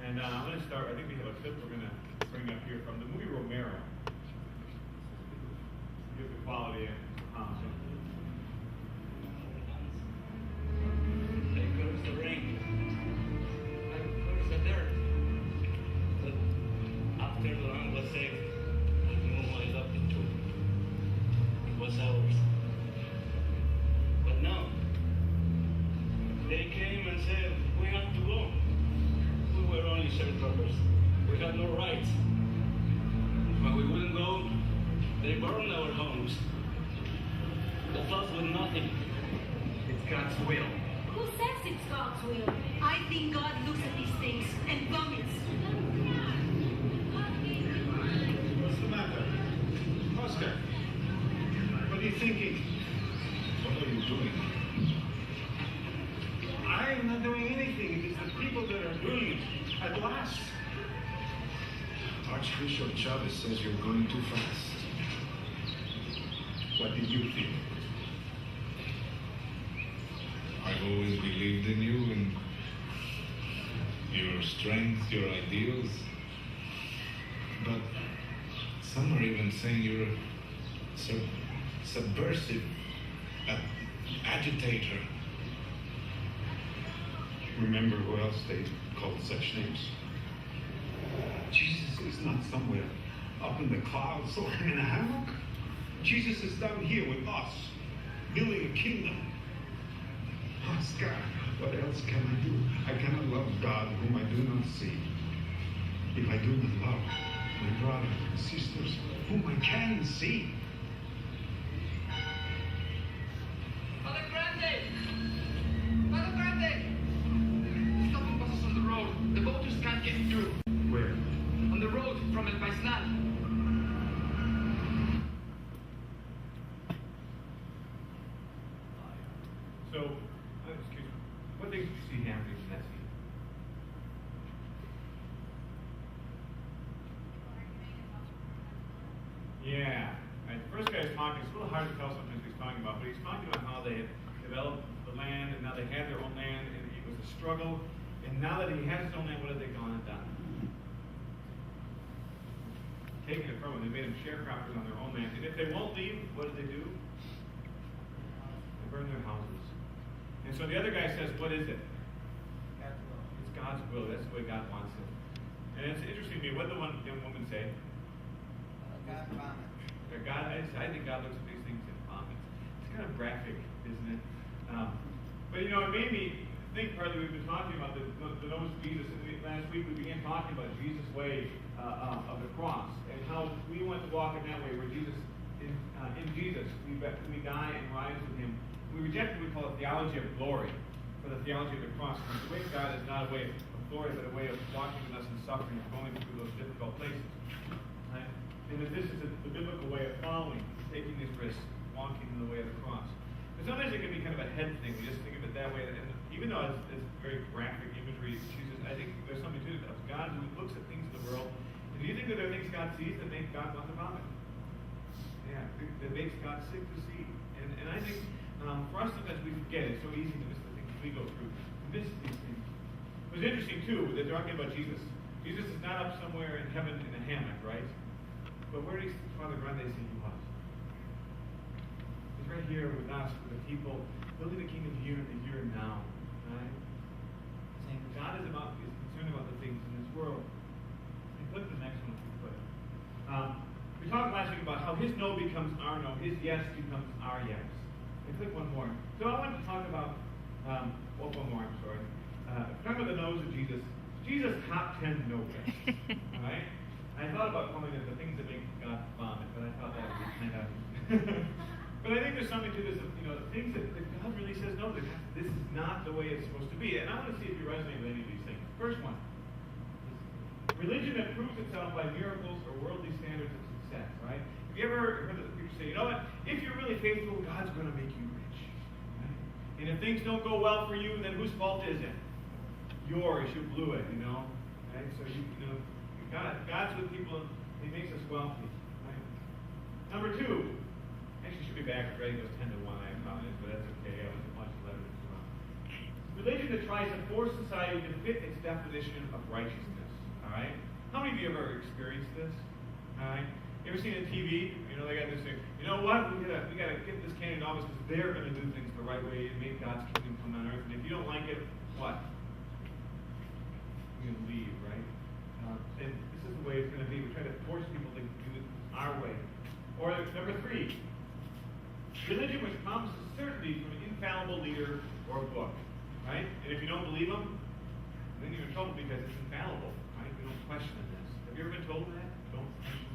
And I'm going to start, I think we have a clip we're going to bring up here from the movie Romero. Give the quality in. There goes the rain. There goes the dirt. But after the land was saved, we knew what it up into. It was ours. But now, they came and said, we have to go. We were only sharecroppers. We had no rights. When we wouldn't go, they burned our homes. Left us with nothing. It's God's will. Who says it's God's will? I think God looks at these things and vomits. What's the matter? Oscar, what are you thinking? What are you doing? I am not doing anything. It is the people that are doing it. At last. Archbishop Chavez says you're going too fast. What did you think? I've always believed in you and your strength, your ideals. But some are even saying you're a subversive, agitator. Remember who else they called such names? Jesus is not somewhere up in the clouds or in a hammock. Jesus is down here with us, building a kingdom. Oscar, what else can I do? I cannot love God whom I do not see. If I do not love my brothers and sisters whom I can see. Father Grande! Father Grande! Stopping buses on the road. The boaters can't get through. Where? On the road from El Paisnal. So, excuse me, what things did you see happening in that scene? Yeah. Right. The first guy is talking, it's a little hard to tell sometimes what he's talking about, but he's talking about how they had developed the land, and now they had their own land, and it was a struggle, and now that he has his own land, what have they gone and done? Taking it from him, they made him sharecroppers on their own land, and if they won't leave, what do? They burn their houses. And so the other guy says, what is it? It's God's will. That's the way God wants it. And it's interesting to me, what did the one young woman say? I think God looks at these things in vomits. It's kind of graphic, isn't it? But you know, it made me think partly we've been talking about the nose of Jesus. Last week we began talking about Jesus' way of the cross and how we want to walk in that way where Jesus, in Jesus, we die and rise with him. We reject what we call a theology of glory, or the theology of the cross. And the way of God is not a way of glory, but a way of walking with us in suffering, going through those difficult places. Right? And that this is the biblical way of following, taking these risks, walking in the way of the cross. But sometimes it can be kind of a head thing. We just think of it that way. And even though it's very graphic imagery, Jesus, I think there's something to it. It's God who looks at things in the world. And do you think that there are things God sees that make God want to vomit? Yeah, that makes God sick to see. And I think for us, sometimes we forget. It's so easy to miss the things we go through. Miss these things. It was interesting, too, that they're talking about Jesus. Jesus is not up somewhere in heaven in a hammock, right? But where does Father Grande say he was? He's right here with us, with the people, building the kingdom here in the here and now, right? Saying God is concerned about the things in this world. And click the next one if you could. We talked last week about how his no becomes our no, his yes becomes our yes. And click one more. So I want to talk about, one more, I'm sorry. Talk about the no's of Jesus. Jesus' top 10 no lists. All right? I thought about calling it the things that make God vomit, but I thought that would be kind of... But I think there's something to this, the things that God really says no to. This is not the way it's supposed to be. And I want to see if you resonate with any of these things. First one. Religion that proves itself by miracles or worldly standards of success, right? Have you ever heard the preacher say, you know what? If you're really faithful, God's going to make you rich. Right? And if things don't go well for you, then whose fault is it? Yours. You blew it, Right? So, God's with people. He makes us wealthy. Right? Number two. Actually, should be back. Right? It goes 10 to 1. I apologize, but that's okay. I was a bunch of letters as well. Religion religion that tries to force society to fit its definition of righteousness. All right? How many of you have ever experienced this? All right? You ever seen a TV? They got this thing. You know what? We gotta get this candidate in office because they're going to do things the right way and make God's kingdom come on earth. And if you don't like it, what? You're going to leave, right? And this is the way it's going to be. We try to force people to do it our way. Or number 3, religion which promises certainty from an infallible leader or book, right? And if you don't believe them, then you're in trouble because it's infallible, right? We don't question this. Have you ever been told that? Don't question it.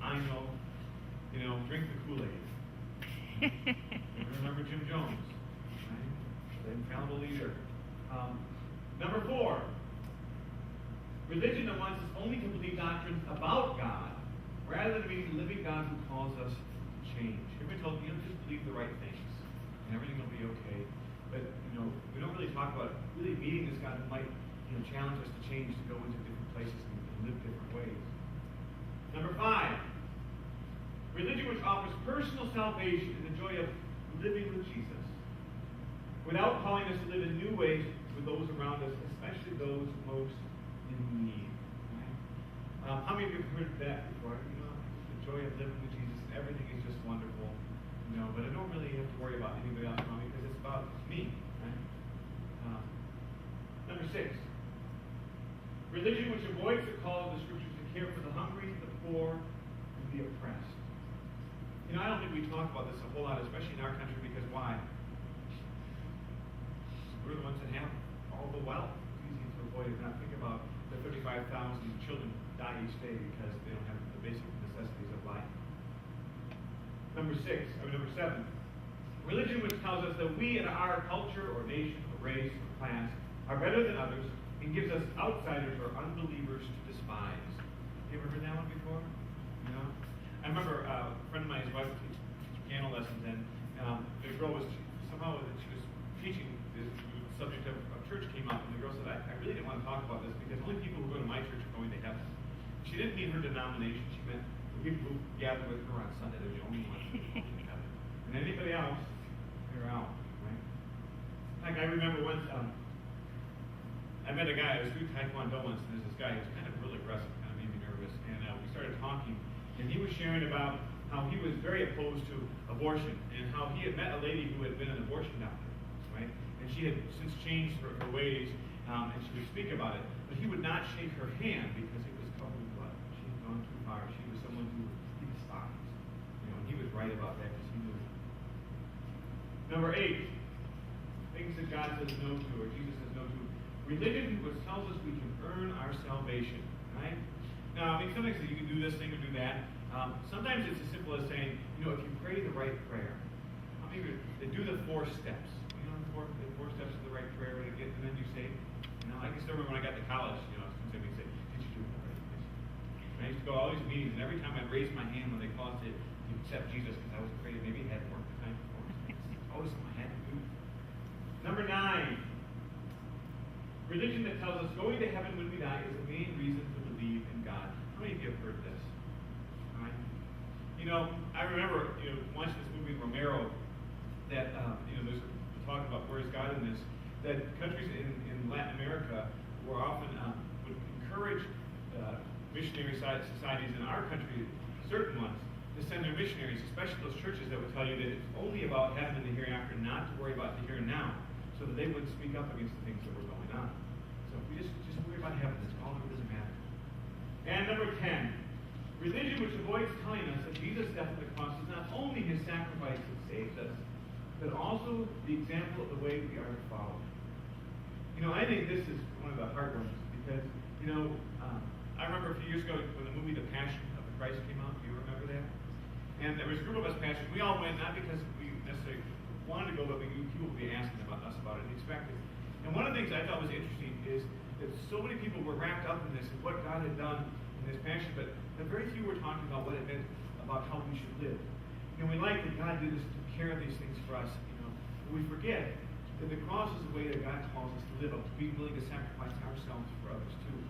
I know. Drink the Kool-Aid. Remember Jim Jones, right? The infallible leader. Number 4, religion that wants us only to believe doctrines about God, rather than being the living God who calls us to change. Everybody told me, just believe the right things, and everything will be okay. But we don't really talk about really meeting this God who might challenge us to change, to go into different places and live different ways. Number 5, religion which offers personal salvation and the joy of living with Jesus, without calling us to live in new ways with those around us, especially those most in need. Right? How many of you have heard that before? The joy of living with Jesus, and everything is just wonderful. But I don't really have to worry about anybody else around me because it's about me. Right? Number 6, religion which avoids the call of the Scriptures to care for the hungry, the poor, and the oppressed. I don't think we talk about this a whole lot, especially in our country, because why? We're the ones that have all the wealth. It's easy to avoid it. Not think about the 35,000 children die each day because they don't have the basic necessities of life. Number 7, religion which tells us that we in our culture or nation or race or class are better than others and gives us outsiders or unbelievers to despise. You ever heard that one before? I remember a friend of mine, his wife teaches piano lessons, and the girl was she was teaching this subject of church came up, and the girl said, I really didn't want to talk about this because only people who go to my church are going to heaven. She didn't mean her denomination. She meant the people who gather with her on Sunday. They're the only ones who go to heaven. And anybody else, they're out. Right? Like I remember once, I met a guy. I was doing Taekwondo once, and there's this guy who was kind of really aggressive, kind of made me nervous. And we started talking, and he was sharing about how he was very opposed to abortion, and how he had met a lady who had been an abortion doctor, right? And she had since changed her ways, and she would speak about it. But he would not shake her hand because it was covered in blood. She had gone too far. She was someone who he despised. And he was right about that because he knew it. Number 8, things that God says no to, or Jesus says no to. Religion which tells us we can earn our salvation, right? Now, sometimes you can do this thing or do that. Sometimes it's as simple as saying, if you pray the right prayer, how many of you they do the 4 steps? The 4 steps of the right prayer, and then you say, I can still remember when I got to college, somebody would say, did you do it the right way? And I used to go to all these meetings, and every time I'd raise my hand when they called to accept Jesus, because I was afraid maybe it hadn't worked the time before. It's always something I had to do. Number 9, religion that tells us going to heaven when we die is the main reason to believe in God. How many of you have heard this? All right. I remember, watching this movie Romero, that there's talk about where is God in this, that countries in Latin America were often would encourage missionary societies in our country, certain ones, to send their missionaries, especially those churches that would tell you that it's only about heaven and the hereafter, not to worry about the here and now, so that they wouldn't speak up against the things that were going on. So if we just worry about heaven, that's all it doesn't matter. And number 10, religion which avoids telling us that Jesus' death on the cross is not only his sacrifice that saves us, but also the example of the way we are to follow. I think this is one of the hard ones because, I remember a few years ago when the movie The Passion of the Christ came out. Do you remember that? And there was a group of us pastors. We all went, not because we necessarily wanted to go, but people would be asking us about it and expected. And one of the things I thought was interesting is that so many people were wrapped up in this and what God had done in this passion, but very few were talking about what it meant about how we should live. We like that God did this, took care of these things for us, but we forget that the cross is the way that God calls us to live, to be willing to sacrifice ourselves for others too.